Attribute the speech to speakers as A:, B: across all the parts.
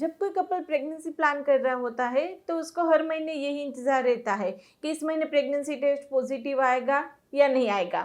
A: जब कोई couple pregnancy plan कर रहा होता है तो उसको हर महीने यही इंतज़ार रहता है कि इस महीने प्रेगनेंसी टेस्ट पॉजिटिव आएगा या नहीं आएगा।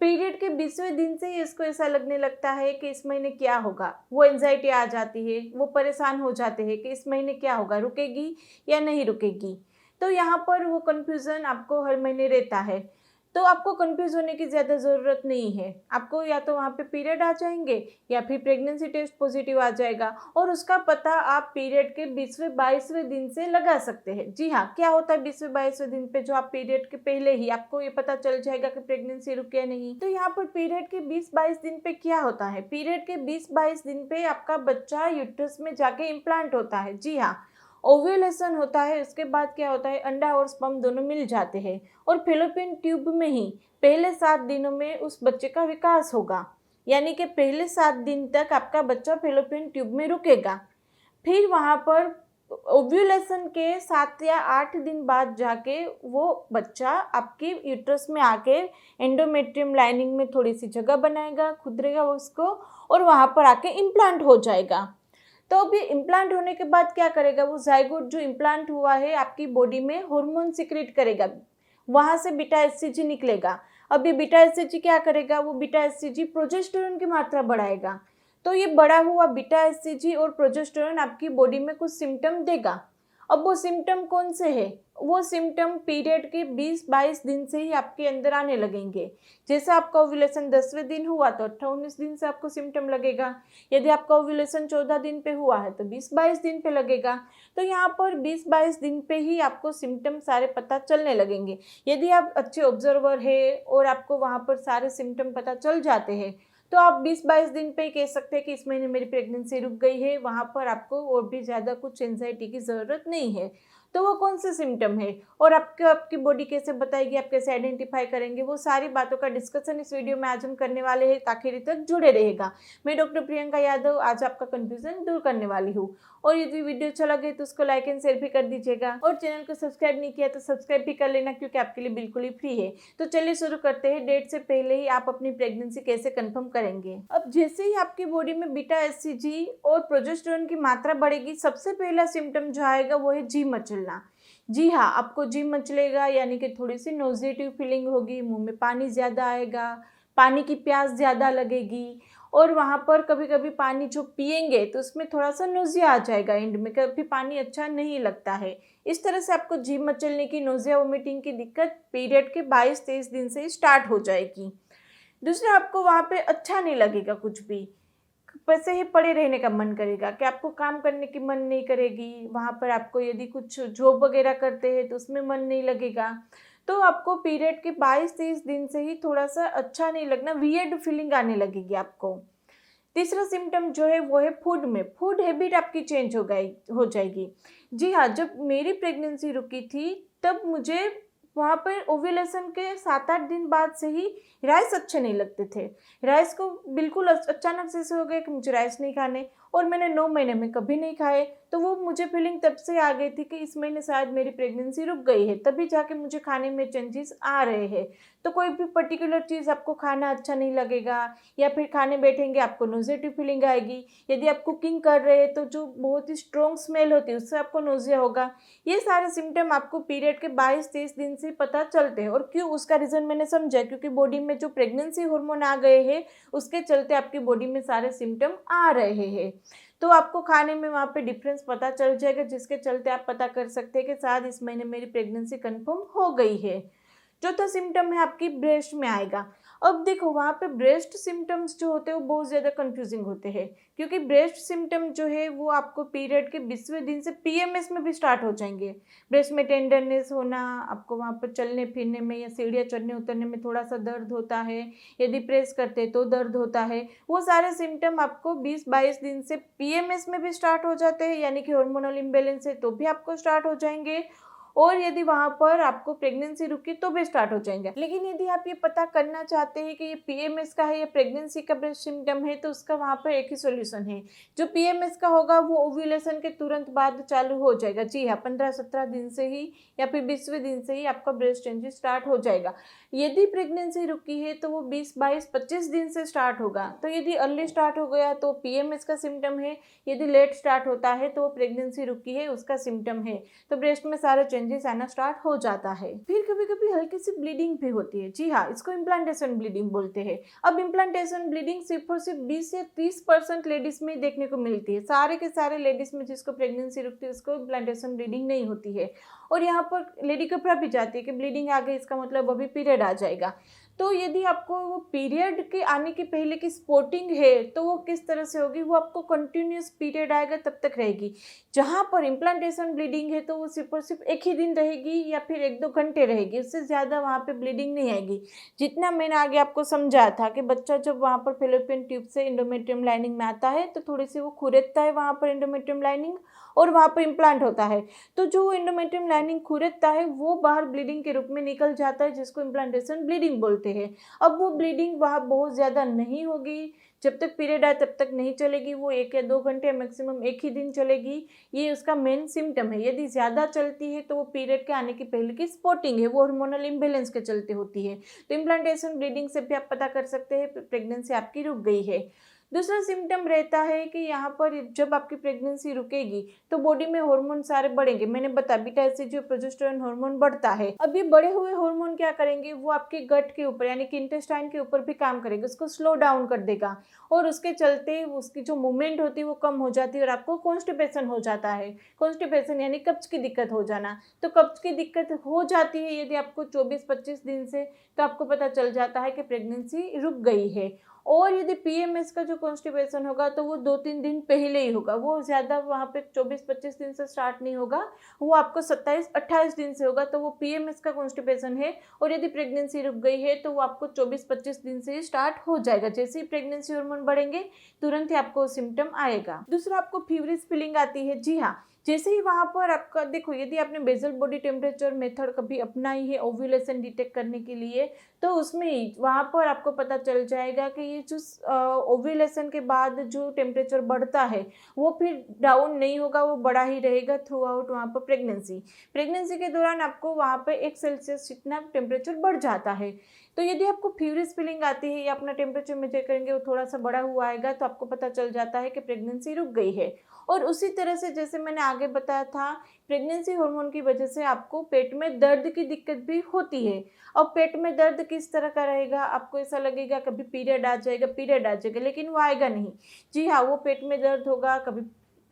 A: पीरियड के 20वें दिन से ही इसको ऐसा लगने लगता है कि इस महीने क्या होगा। वो एंग्जाइटी आ जाती है, वो परेशान हो जाते हैं कि इस महीने क्या होगा, रुकेगी या नहीं रुकेगी। तो यहाँ पर वो कन्फ्यूज़न आपको हर महीने रहता है। तो आपको कंफ्यूज होने की ज़्यादा ज़रूरत नहीं है। आपको या तो वहाँ पे पीरियड आ जाएँगे या फिर प्रेगनेंसी टेस्ट पॉजिटिव आ जाएगा और उसका पता आप पीरियड के 20वें 22वें दिन से लगा सकते हैं। जी हाँ, क्या होता है 20वें 22वें दिन पे जो आप पीरियड के पहले ही आपको ये पता चल जाएगा कि प्रेगनेंसी रुकी या नहीं। तो यहाँ पर पीरियड के 20-22 दिन पे क्या होता है, पीरियड के 20-22 दिन पे आपका बच्चा यूट्रस में जाके इम्प्लांट होता है। जी हाँ, ओव्यूलेशन होता है, उसके बाद क्या होता है अंडा और स्पर्म दोनों मिल जाते हैं और फैलोपियन ट्यूब में ही पहले 7 दिनों में उस बच्चे का विकास होगा। यानी कि पहले 7 दिन तक आपका बच्चा फैलोपियन ट्यूब में रुकेगा। फिर वहाँ पर ओव्यूलेशन के 7 या 8 दिन बाद जाके वो बच्चा आपके यूट्रस में आके एंडोमेट्रियम लाइनिंग में थोड़ी सी जगह बनाएगा, खुदरेगा उसको और वहाँ पर आके इम्प्लांट हो जाएगा। तो अभी इम्प्लांट होने के बाद क्या करेगा, वो ज़ाइगोट जो इम्प्लांट हुआ है आपकी बॉडी में हार्मोन सिक्रेट करेगा, वहाँ से बीटा एचसीजी निकलेगा। अब ये बीटा एचसीजी क्या करेगा, वो बीटा एचसीजी प्रोजेस्टेरोन की मात्रा बढ़ाएगा। तो ये बढ़ा हुआ बीटा एचसीजी और प्रोजेस्टेरोन आपकी बॉडी में कुछ सिम्टम देगा। अब वो सिम्टम कौन से है, वो सिम्टम पीरियड के 20-22 दिन से ही आपके अंदर आने लगेंगे। जैसे आपका ओव्यूलेशन 10वें दिन हुआ तो 18-19 दिन से आपको सिम्टम लगेगा। यदि आपका ओव्यूलेशन 14 दिन पे हुआ है तो 20-22 दिन पे लगेगा। तो यहाँ पर 20-22 दिन पे ही आपको सिम्टम सारे पता चलने लगेंगे। यदि आप अच्छे ऑब्जर्वर है और आपको वहाँ पर सारे सिम्टम पता चल जाते हैं तो आप 20-22 दिन पे ही कह सकते हैं कि इस महीने मेरी प्रेगनेंसी रुक गई है। वहाँ पर आपको और भी ज़्यादा कुछ एंजाइटी की ज़रूरत नहीं है। तो वो कौन से सिम्टम है और आपकी बॉडी कैसे बताएगी, आप कैसे आइडेंटिफाई करेंगे, वो सारी बातों का डिस्कशन इस वीडियो में आज हम करने वाले हैं। आखिर तक जुड़े रहेगा। मैं डॉक्टर प्रियंका यादव आज आपका कंफ्यूजन दूर करने वाली हूँ। और यदि वीडियो अच्छा लगे तो उसको लाइक एंड शेयर भी कर दीजिएगा और चैनल को सब्सक्राइब नहीं किया तो सब्सक्राइब भी कर लेना, क्योंकि आपके लिए बिल्कुल ही फ्री है। तो चलिए शुरू करते हैं। डेट से पहले ही आप अपनी प्रेगनेंसी कैसे कंफर्म करेंगे। अब जैसे ही आपकी बॉडी में बीटा एचसीजी और प्रोजेस्टेरोन की मात्रा बढ़ेगी, सबसे पहला सिम्टम जो आएगा वो है जी मचलना। जी हाँ, आपको जी मचलेगा, यानी कि थोड़ी सी नोजिएटिव फीलिंग होगी, मुंह में पानी ज़्यादा आएगा, पानी की प्यास ज़्यादा लगेगी और वहाँ पर कभी कभी पानी जो पिएंगे तो उसमें थोड़ा सा नोजिया आ जाएगा, एंड में कभी पानी अच्छा नहीं लगता है। इस तरह से आपको जी मचलने की, नोजिया वोमिटिंग की दिक्कत पीरियड के 22-23 दिन से स्टार्ट हो जाएगी। दूसरा, आपको वहाँ पे अच्छा नहीं लगेगा, कुछ भी वैसे ही पड़े रहने का मन करेगा कि आपको काम करने की मन नहीं करेगी। वहाँ पर आपको यदि कुछ जॉब वगैरह करते हैं तो उसमें मन नहीं लगेगा। तो आपको पीरियड के 22-23 दिन से ही थोड़ा सा अच्छा नहीं लगना, वियर्ड फीलिंग आने लगेगी आपको। तीसरा सिम्टम जो है वो है फूड में, फूड हैबिट आपकी चेंज हो जाएगी। जी हाँ, जब मेरी प्रेगनेंसी रुकी थी तब मुझे वहाँ पर ओव्यूलेशन के 7-8 दिन बाद से ही राइस अच्छे नहीं लगते थे। राइस को बिल्कुल अचानक से ऐसे हो गया कि मुझे राइस नहीं खाने, और मैंने 9 महीने में कभी नहीं खाए। तो वो मुझे फीलिंग तब से आ गई थी कि इस महीने शायद मेरी प्रेगनेंसी रुक गई है, तभी जाके मुझे खाने में चेंजेस आ रहे हैं। तो कोई भी पर्टिकुलर चीज़ आपको खाना अच्छा नहीं लगेगा या फिर खाने बैठेंगे आपको नोजिएटिव फीलिंग आएगी। यदि आप कुकिंग कर रहे हैं तो जो बहुत ही स्ट्रॉन्ग स्मेल होती है उससे आपको नोजिया होगा। ये सारे सिम्टम आपको पीरियड के 22-23 दिन से पता चलते हैं। और क्यों, उसका रीज़न मैंने समझा, क्योंकि बॉडी में जो प्रेगनेंसी हार्मोन आ गए हैं उसके चलते आपकी बॉडी में सारे सिम्टम आ रहे हैं। तो आपको खाने में वहाँ पे डिफरेंस पता चल जाएगा, जिसके चलते आप पता कर सकते हैं कि शायद इस महीने मेरी प्रेगनेंसी कंफर्म हो गई है। चौथा सिम्टम है आपकी ब्रेस्ट में आएगा। अब देखो, वहाँ पे ब्रेस्ट सिम्टम्स जो होते हैं वो बहुत ज़्यादा कंफ्यूजिंग होते हैं, क्योंकि ब्रेस्ट सिम्टम जो है वो आपको पीरियड के 20वें दिन से पीएमएस में भी स्टार्ट हो जाएंगे। ब्रेस्ट में टेंडरनेस होना, आपको वहाँ पर चलने फिरने में या सीढ़ियाँ चढ़ने उतरने में थोड़ा सा दर्द होता है, यदि प्रेस करते तो दर्द होता है। वो सारे सिम्टम आपको 20-22 दिन से पीएमएस में भी स्टार्ट हो जाते हैं, यानी कि हार्मोनल इम्बेलेंस है तो भी आपको स्टार्ट हो जाएंगे। और यदि वहाँ पर आपको प्रेगनेंसी रुकी तो भी स्टार्ट हो जाएंगे। लेकिन यदि आप ये पता करना चाहते हैं कि ये पीएमएस का है या प्रेगनेंसी का ब्रेस्ट सिम्टम है, तो उसका वहाँ पर एक ही सोल्यूशन है। जो पीएमएस का होगा वो ओव्यूलेशन के तुरंत बाद चालू हो जाएगा। जी हाँ, 15-17 दिन से ही या फिर 20वें दिन से ही आपका ब्रेस्ट चेंजेस स्टार्ट हो जाएगा। यदि प्रेगनेंसी रुकी है तो वो 20, 22, 25 दिन से स्टार्ट होगा। तो यदि अर्ली स्टार्ट हो गया तो पीएमएस का सिम्टम है, यदि लेट स्टार्ट होता है तो वो प्रेगनेंसी रुकी है उसका सिम्टम है। तो ब्रेस्ट में सारे चेंजेस आना स्टार्ट हो जाता है। फिर कभी कभी हल्की सी ब्लीडिंग भी होती है। जी हाँ, इसको इम्प्लांटेशन ब्लीडिंग बोलते हैं। अब इम्प्लांटेशन ब्लीडिंग सिर्फ और सिर्फ 20 से 30% लेडीज में देखने को मिलती है। सारे के सारे लेडीज में जिसको प्रेगनेंसी रुकती है उसको इम्प्लांटेशन ब्लीडिंग नहीं होती है। और यहाँ पर लेडी घबरा भी जाती है कि ब्लीडिंग आ गई, इसका मतलब अभी पीरियड आ जाएगा। तो यदि आपको वो पीरियड के आने के पहले की स्पॉटिंग है तो वो किस तरह से होगी, वो आपको कंटिन्यूस पीरियड आएगा तब तक रहेगी। जहाँ पर इम्प्लांटेशन ब्लीडिंग है तो वो सिर्फ और सिर्फ एक ही दिन रहेगी या फिर 1-2 घंटे रहेगी, उससे ज़्यादा वहाँ पे ब्लीडिंग नहीं आएगी। जितना मैंने आगे आपको समझाया था कि बच्चा जब वहाँ पर फेलोपियन ट्यूब से एंडोमेट्रियम लाइनिंग में आता है तो थोड़ी सी वो खुरेदता है वहाँ पर एंडोमेट्रियम लाइनिंग, और वहाँ पर इम्प्लांट होता है। तो जो एंडोमेट्रियम लाइनिंग खुरेदता है वो बाहर ब्लीडिंग के रूप में निकल जाता है, जिसको इम्प्लांटेशन ब्लीडिंग बोलते हैं। अब वो ब्लीडिंग वहाँ बहुत ज़्यादा नहीं होगी, जब तक पीरियड आए तब तक नहीं चलेगी, वो 1 या 2 घंटे मैक्सिमम एक ही दिन चलेगी। ये उसका मेन सिम्टम है। यदि ज़्यादा चलती है तो वो पीरियड के आने की पहले की स्पॉटिंग है, वो हार्मोनल इम्बैलेंस के चलते होती है। तो इम्प्लांटेशन ब्लीडिंग से भी आप पता कर सकते हैं प्रेगनेंसी आपकी रुक गई है। दूसरा सिम्टम रहता है कि यहाँ पर जब आपकी प्रेगनेंसी रुकेगी तो बॉडी में हार्मोन सारे बढ़ेंगे। मैंने बताया बीटा एसिड प्रोजेस्टेरोन हार्मोन बढ़ता है। अब ये बढ़े हुए हार्मोन क्या करेंगे, वो आपके गट के ऊपर यानी कि इंटेस्टाइन के ऊपर भी काम करेंगे, उसको स्लो डाउन कर देगा और उसके चलते उसकी जो मूवमेंट होती है वो कम हो जाती है और आपको कॉन्स्टिपेशन हो जाता है। कॉन्स्टिपेशन यानी कब्ज की दिक्कत हो जाना। तो कब्ज की दिक्कत हो जाती है यदि आपको 24-25 दिन से, तो आपको पता चल जाता है कि प्रेगनेंसी रुक गई है। और यदि पीएमएस का जो कॉन्स्टिपेशन होगा तो वो 2-3 दिन पहले ही होगा, वो ज़्यादा वहाँ पे 24-25 दिन से स्टार्ट नहीं होगा, वो आपको 27-28 दिन से होगा। तो वो पीएमएस का कॉन्स्टिपेशन है। और यदि प्रेगनेंसी रुक गई है तो वो आपको 24-25 दिन से ही स्टार्ट हो जाएगा। जैसे ही प्रेगनेंसी हार्मोन बढ़ेंगे तुरंत ही आपको सिम्टम आएगा। दूसरा, आपको फीवरिश फीलिंग आती है। जी हाँ, जैसे ही वहाँ पर आपका देखो, यदि आपने बेसल बॉडी टेम्परेचर मेथड कभी अपनाई है ओव्यूलेशन डिटेक्ट करने के लिए, तो उसमें वहाँ पर आपको पता चल जाएगा कि ये जो ओव्यूलेशन के बाद जो टेम्परेचर बढ़ता है वो फिर डाउन नहीं होगा, वो बढ़ा ही रहेगा थ्रू आउट वहाँ पर प्रेगनेंसी के दौरान आपको वहाँ पर 1 सेल्सियस जितना टेम्परेचर बढ़ जाता है। तो यदि आपको फीवरिश फीलिंग आती है या अपना टेम्परेचर मेजर करेंगे वो थोड़ा सा बढ़ा हुआ आएगा, तो आपको पता चल जाता है कि प्रेगनेंसी रुक गई है। और उसी तरह से जैसे मैंने आगे बताया था, प्रेगनेंसी हार्मोन की वजह से आपको पेट में दर्द की दिक्कत भी होती है। अब पेट में दर्द किस तरह का रहेगा, आपको ऐसा लगेगा कभी पीरियड आ जाएगा, लेकिन वो आएगा नहीं। जी हाँ, वो पेट में दर्द होगा, कभी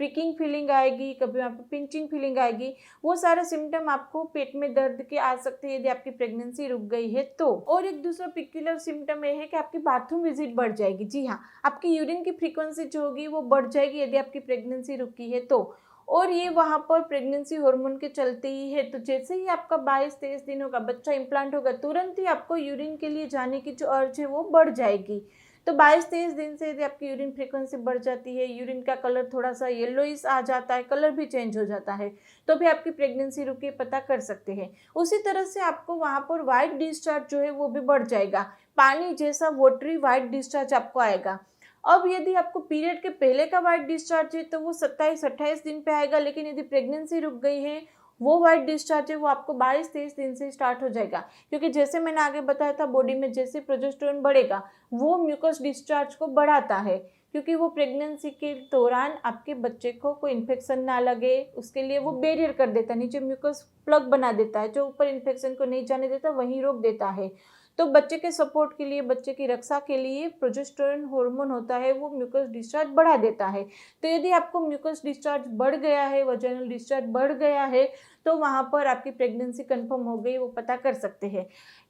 A: प्रिकिंग फीलिंग आएगी, कभी वहाँ पे पिंचिंग फीलिंग आएगी। वो सारे सिम्टम आपको पेट में दर्द के आ सकते हैं यदि आपकी प्रेगनेंसी रुक गई है तो। और एक दूसरा पिक्युलर सिम्टम ये है कि आपकी बाथरूम विजिट बढ़ जाएगी। जी हाँ, आपकी यूरिन की फ्रीक्वेंसी जो होगी वो बढ़ जाएगी यदि आपकी प्रेगनेंसी रुकी है तो। और ये वहाँ पर प्रेगनेंसी हार्मोन के चलते ही है। तो जैसे ही आपका 22-23 दिन होगा, बच्चा इम्प्लांट होगा, तुरंत ही आपको यूरिन के लिए जाने की जो अर्ज है वो बढ़ जाएगी। तो 22-23 दिन से यदि आपकी यूरिन फ्रीक्वेंसी बढ़ जाती है, यूरिन का कलर थोड़ा सा येलोइश आ जाता है, कलर भी चेंज हो जाता है, तो भी आपकी प्रेगनेंसी रुकी पता कर सकते हैं। उसी तरह से आपको वहाँ पर वाइट डिस्चार्ज जो है वो भी बढ़ जाएगा, पानी जैसा वाटरी वाइट डिस्चार्ज आपको आएगा। अब यदि आपको पीरियड के पहले का वाइट डिस्चार्ज है तो वो 27-28 दिन पे आएगा, लेकिन यदि प्रेगनेंसी रुक गई है वो वाइट डिस्चार्ज है वो आपको 22-23 दिन से स्टार्ट हो जाएगा। क्योंकि जैसे मैंने आगे बताया था, बॉडी में जैसे प्रोजेस्टेरोन बढ़ेगा वो म्यूकस डिस्चार्ज को बढ़ाता है, क्योंकि वो प्रेगनेंसी के दौरान आपके बच्चे को कोई इन्फेक्शन ना लगे उसके लिए वो बैरियर कर देता है, नीचे म्यूकस प्लग बना देता है जो ऊपर इन्फेक्शन को नहीं जाने देता, वहीं रोक देता है। तो बच्चे के सपोर्ट के लिए, बच्चे की रक्षा के लिए प्रोजेस्टेरोन हार्मोन होता है वो म्यूकस डिस्चार्ज बढ़ा देता है। तो यदि आपको म्यूकस डिस्चार्ज बढ़ गया है, वजाइनल डिस्चार्ज बढ़ गया है, तो वहाँ पर आपकी प्रेगनेंसी कंफर्म हो गई, वो पता कर सकते हैं।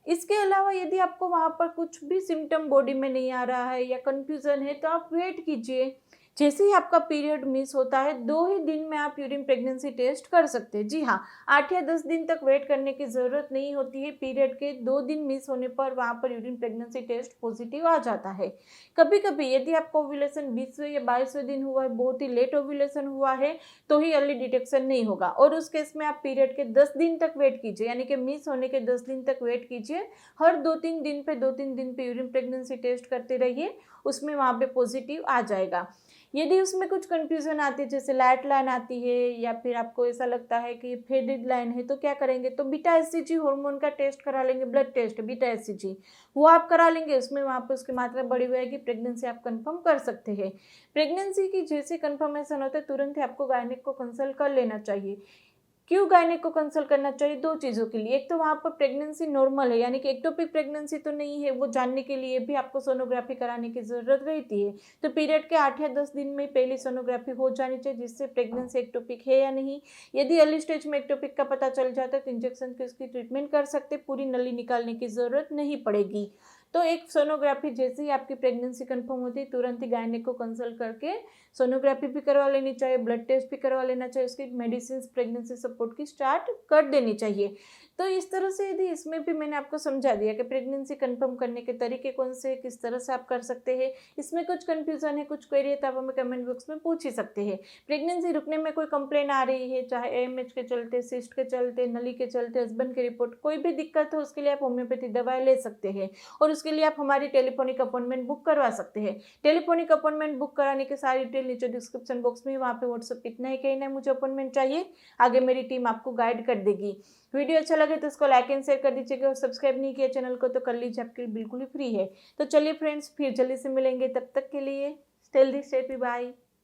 A: इसके अलावा यदि आपको वहाँ पर कुछ भी सिम्टम बॉडी में नहीं आ रहा है या कन्फ्यूज़न है तो आप वेट कीजिए। जैसे ही आपका पीरियड मिस होता है 2 ही दिन में आप यूरिन प्रेगनेंसी टेस्ट कर सकते हैं। जी हाँ, 8 या 10 दिन तक वेट करने की ज़रूरत नहीं होती है। पीरियड के 2 दिन मिस होने पर वहाँ पर यूरिन प्रेगनेंसी टेस्ट पॉजिटिव आ जाता है। कभी-कभी यदि आपका ओव्यूलेशन 20वें या 22वें दिन हुआ है, बहुत ही लेट ओव्यूलेशन हुआ है, तो ही अर्ली डिटेक्शन नहीं होगा और उस केस में आप पीरियड के 10 दिन तक वेट कीजिए, यानी कि मिस होने के 10 दिन तक वेट कीजिए। हर 2-3 दिन पे 2-3 दिन पे यूरिन प्रेगनेंसी टेस्ट करते रहिए, उसमें वहाँ पे पॉजिटिव आ जाएगा। यदि उसमें कुछ कन्फ्यूज़न आती है, जैसे लाइट लाइन आती है या फिर आपको ऐसा लगता है कि फेडेड लाइन है, तो क्या करेंगे, तो बीटा एचसीजी हार्मोन का टेस्ट करा लेंगे, ब्लड टेस्ट बीटा एचसीजी, वो आप करा लेंगे। उसमें वहाँ पर उसकी मात्रा बढ़ी हुई आएगी, प्रेगनेंसी आप कंफर्म कर सकते हैं। प्रेगनेंसी की जैसे कंफर्मेशन होता है तुरंत ही आपको गायनेक को कंसल्ट कर लेना चाहिए। क्यों गायनेक को कंसल्ट करना चाहिए? 2 चीज़ों के लिए। एक तो वहाँ पर प्रेगनेंसी नॉर्मल है, यानी कि एक्टोपिक प्रेगनेंसी तो नहीं है, वो जानने के लिए भी आपको सोनोग्राफी कराने की ज़रूरत रहती है। तो पीरियड के 8 या 10 दिन में पहली सोनोग्राफी हो जानी चाहिए, जिससे प्रेगनेंसी एक्टोपिक है या नहीं। यदि अर्ली स्टेज में एक्टोपिक का पता चल जाता है तो इंजेक्शन की उसकी ट्रीटमेंट कर सकते, पूरी नली निकालने की ज़रूरत नहीं पड़ेगी। तो एक सोनोग्राफी जैसे ही आपकी प्रेगनेंसी कंफर्म होती है तुरंत ही गायनेक को कंसल्ट करके सोनोग्राफी भी करवा लेनी चाहिए, ब्लड टेस्ट भी करवा लेना चाहिए, उसकी मेडिसिन प्रेगनेंसी सपोर्ट की स्टार्ट कर देनी चाहिए। तो इस तरह से यदि इसमें भी मैंने आपको समझा दिया कि प्रेगनेंसी कंफर्म करने के तरीके कौन से, किस तरह से आप कर सकते हैं। इसमें कुछ कन्फ्यूज़न है, कुछ क्वेरी है तो आप हमें कमेंट बॉक्स में पूछ ही सकते हैं। प्रेगनेंसी रुकने में कोई कंप्लेन आ रही है, चाहे एएमएच के चलते, सिस्ट के चलते, नली के चलते, हस्बैंड की रिपोर्ट, कोई भी दिक्कत हो उसके लिए आप होम्योपैथी दवाएं ले सकते हैं और उसके लिए आप हमारी टेलीफोनिक अपॉइंटमेंट बुक करवा सकते हैं। टेलीफोनिक अपॉइंटमेंट बुक कराने की सारी डिटेल नीचे डिस्क्रिप्शन बॉक्स में, वहाँ पे व्हाट्सएप इतना ही कहना है मुझे अपॉइंटमेंट चाहिए, आगे मेरी टीम आपको गाइड कर देगी। वीडियो अच्छा लगे तो इसको लाइक एंड शेयर कर दीजिएगा और सब्सक्राइब नहीं किया चैनल को तो कर लीजिए, आपके लिए बिल्कुल ही फ्री है। तो चलिए फ्रेंड्स, फिर जल्दी से मिलेंगे, तब तक के लिए हेल्दी स्टे, बाय।